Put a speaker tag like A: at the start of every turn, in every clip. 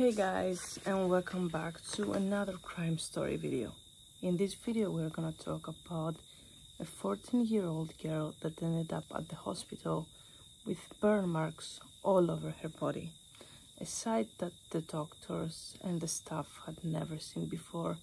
A: Hey guys, and welcome back to another crime story video. In this video we're gonna talk about a 14-year-old girl that ended up at the hospital with burn marks all over her body, a sight that the doctors and the staff had never seen before,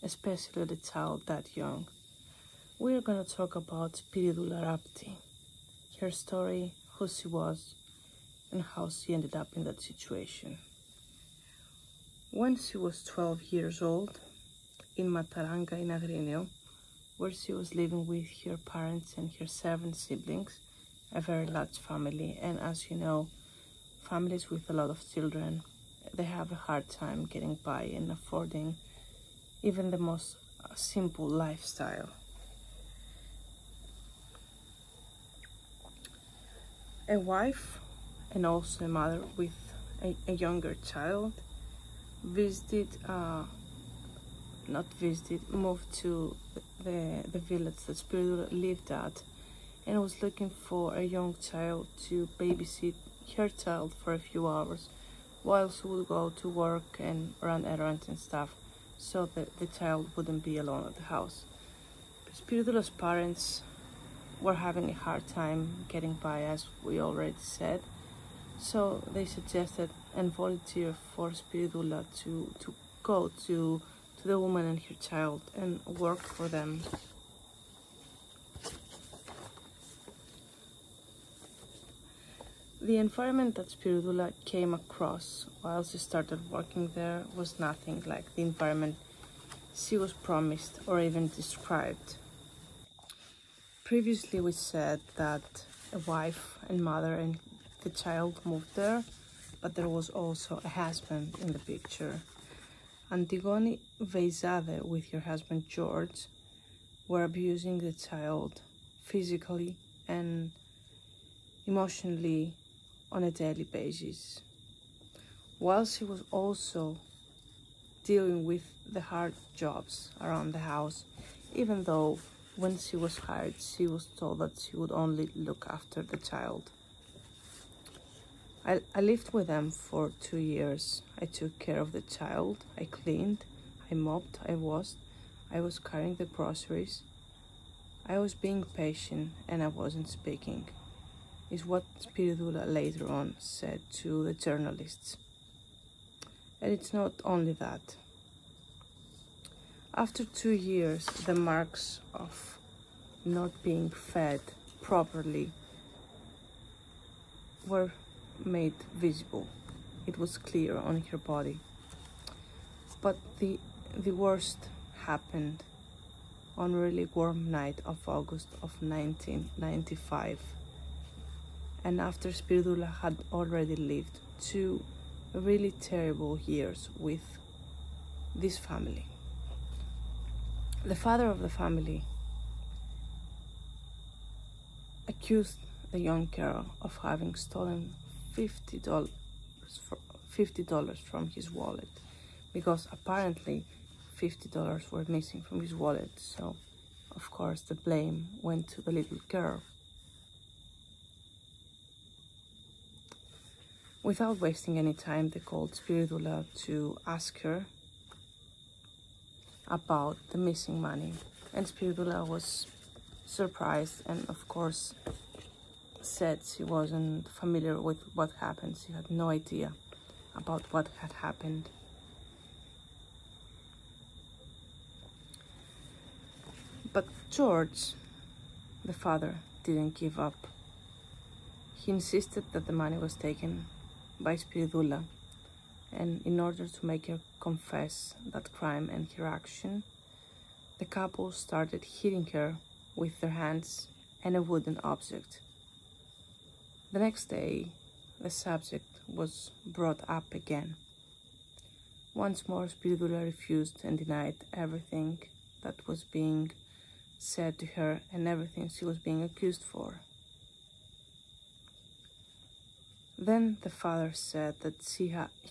A: especially the child that young. We're gonna talk about Spyridoula Rapti, her story, who she was, and how she ended up in that situation. When she was 12 years old, in Mataranga in Agrinio, where she was living with her parents and her 7 siblings, a very large family, and as you know, families with a lot of children, they have a hard time getting by and affording even the most simple lifestyle. A wife and also a mother with a younger child moved to the village that Spyridoula lived at, and was looking for a young child to babysit her child for a few hours while she would go to work and run errands and stuff, so that the child wouldn't be alone at the house. Spyridoula's parents were having a hard time getting by, as we already said, so they suggested and volunteered for Spyridoula to go to the woman and her child and work for them. The environment that Spyridoula came across while she started working there was nothing like the environment she was promised or even described. Previously we said that a wife and mother and the child moved there, but there was also a husband in the picture. Antigone Veizade with her husband George were abusing the child physically and emotionally on a daily basis, while she was also dealing with the hard jobs around the house, even though when she was hired she was told that she would only look after the child. I lived with them for 2 years. I took care of the child, I cleaned, I mopped, I washed, I was carrying the groceries. I was being patient and I wasn't speaking, is what Spyridoula later on said to the journalists. And it's not only that. After 2 years, the marks of not being fed properly were made visible. It was clear on her body. But the worst happened on a really warm night of August of 1995, and after Spyridoula had already lived 2 really terrible years with this family. The father of the family accused the young girl of having stolen $50 from his wallet, because apparently $50 were missing from his wallet, so of course the blame went to the little girl. Without wasting any time, they called Spyridoula to ask her about the missing money, and Spyridoula was surprised and of course said she wasn't familiar with what happened. She had no idea about what had happened. But George, the father, didn't give up. He insisted that the money was taken by Spyridoula, and in order to make her confess that crime and her action, the couple started hitting her with their hands and a wooden object. The next day, the subject was brought up again. Once more, Spyridoula refused and denied everything that was being said to her and everything she was being accused for. Then the father said that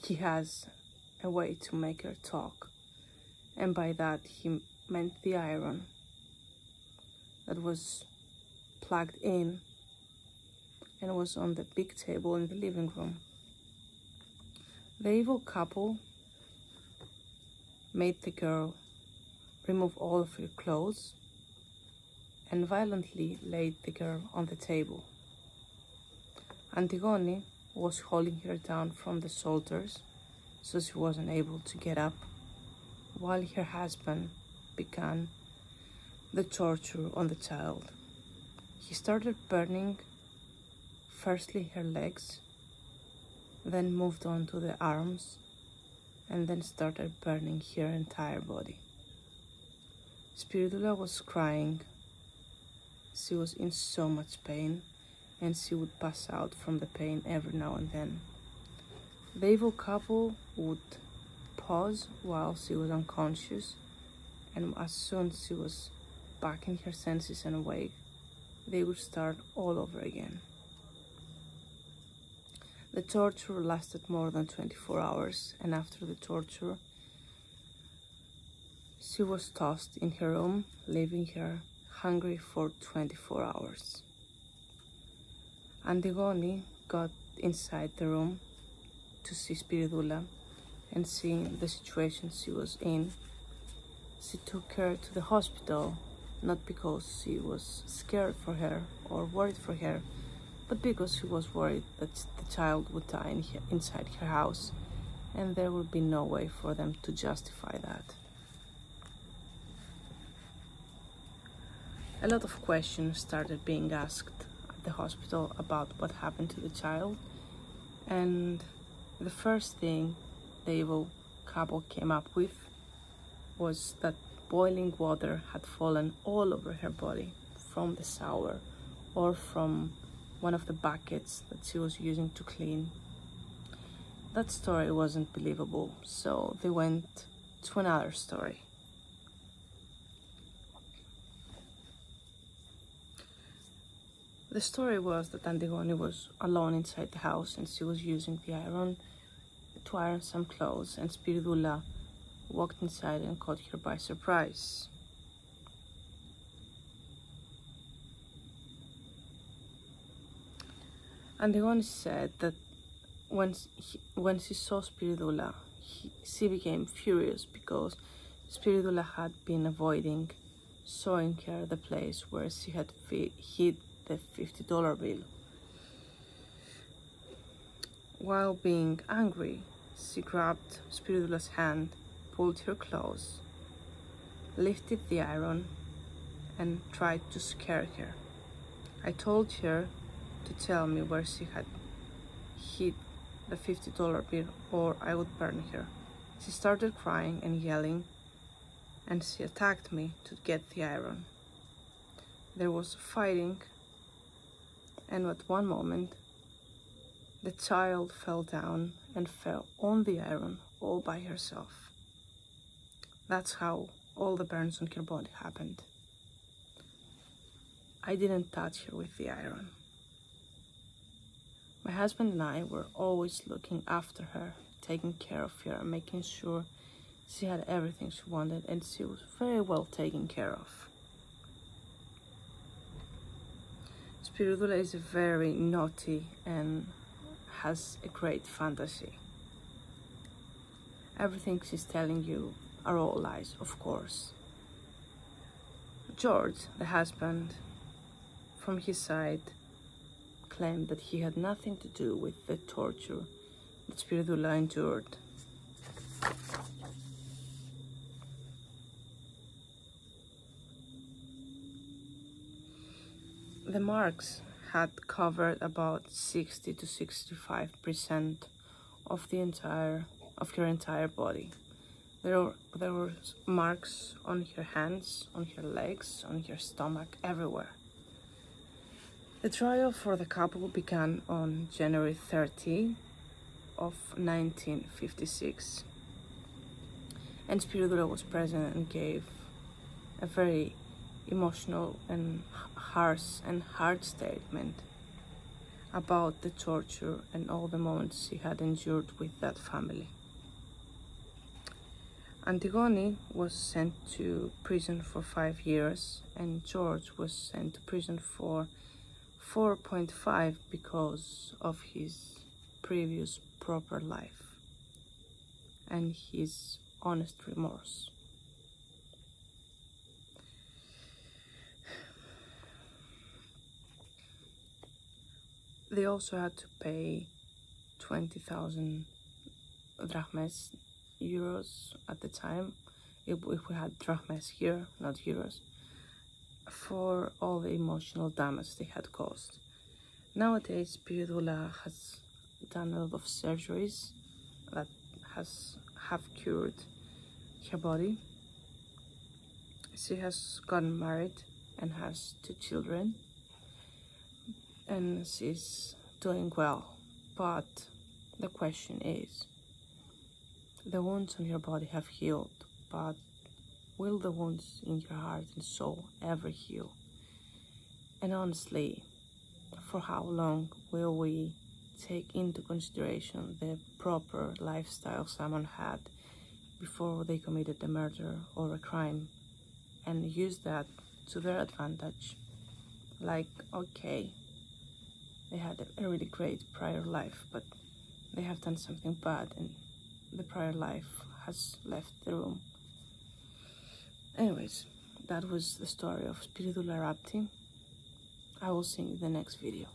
A: he has a way to make her talk, and by that he meant the iron that was plugged in and was on the big table in the living room. The evil couple made the girl remove all of her clothes and violently laid the girl on the table. Antigone was holding her down from the shoulders so she wasn't able to get up, while her husband began the torture on the child. He started burning firstly her legs, then moved on to the arms, and then started burning her entire body. Spyridoula was crying. She was in so much pain, and she would pass out from the pain every now and then. The evil couple would pause while she was unconscious, and as soon as she was back in her senses and awake, they would start all over again. The torture lasted more than 24 hours, and after the torture, she was tossed in her room, leaving her hungry for 24 hours. Antigone got inside the room to see Spyridoula, and seeing the situation she was in, she took her to the hospital, not because she was scared for her or worried for her, but because she was worried that the child would die inside her house, and there would be no way for them to justify that. A lot of questions started being asked at the hospital about what happened to the child, and the first thing the evil couple came up with was that boiling water had fallen all over her body from the shower or from one of the buckets that she was using to clean. That story wasn't believable, so they went to another story. The story was that Antigone was alone inside the house and she was using the iron to iron some clothes, and Spyridoula walked inside and caught her by surprise. Antigone said that when she saw Spyridoula, she became furious because Spyridoula had been avoiding showing her the place where she had hid the $50 bill. While being angry, she grabbed Spyridoula's hand, pulled her close, lifted the iron, and tried to scare her. I told her to tell me where she had hid the $50 bill or I would burn her. She started crying and yelling, and she attacked me to get the iron. There was fighting, and at one moment the child fell down and fell on the iron all by herself. That's how all the burns on her body happened. I didn't touch her with the iron. My husband and I were always looking after her, taking care of her, making sure she had everything she wanted, and she was very well taken care of. Spyridoula is very naughty and has a great fantasy. Everything she's telling you are all lies, of course. George, the husband, from his side, claimed that he had nothing to do with the torture that Spyridoula endured. The marks had covered about 60 to 65% of her entire body. There were marks on her hands, on her legs, on her stomach, everywhere. The trial for the couple began on January 30 of 1956, and Spyridoula was present and gave a very emotional and harsh and hard statement about the torture and all the moments she had endured with that family. Antigone was sent to prison for 5 years, and George was sent to prison for 4.5 because of his previous proper life. and his honest remorse. They also had to pay 20,000 drachmas, euros at the time, if we had drachmas here, not euros, for all the emotional damage they had caused. Nowadays, Spyridoula has done a lot of surgeries that have cured her body. She has gotten married and has 2 children, and she's doing well. But the question is, the wounds on your body have healed, but will the wounds in your heart and soul ever heal? And honestly, for how long will we take into consideration the proper lifestyle someone had before they committed a murder or a crime, and use that to their advantage? Like, okay, they had a really great prior life, but they have done something bad and the prior life has left the room. Anyways, that was the story of Spyridoula Rapti. I will see you in the next video.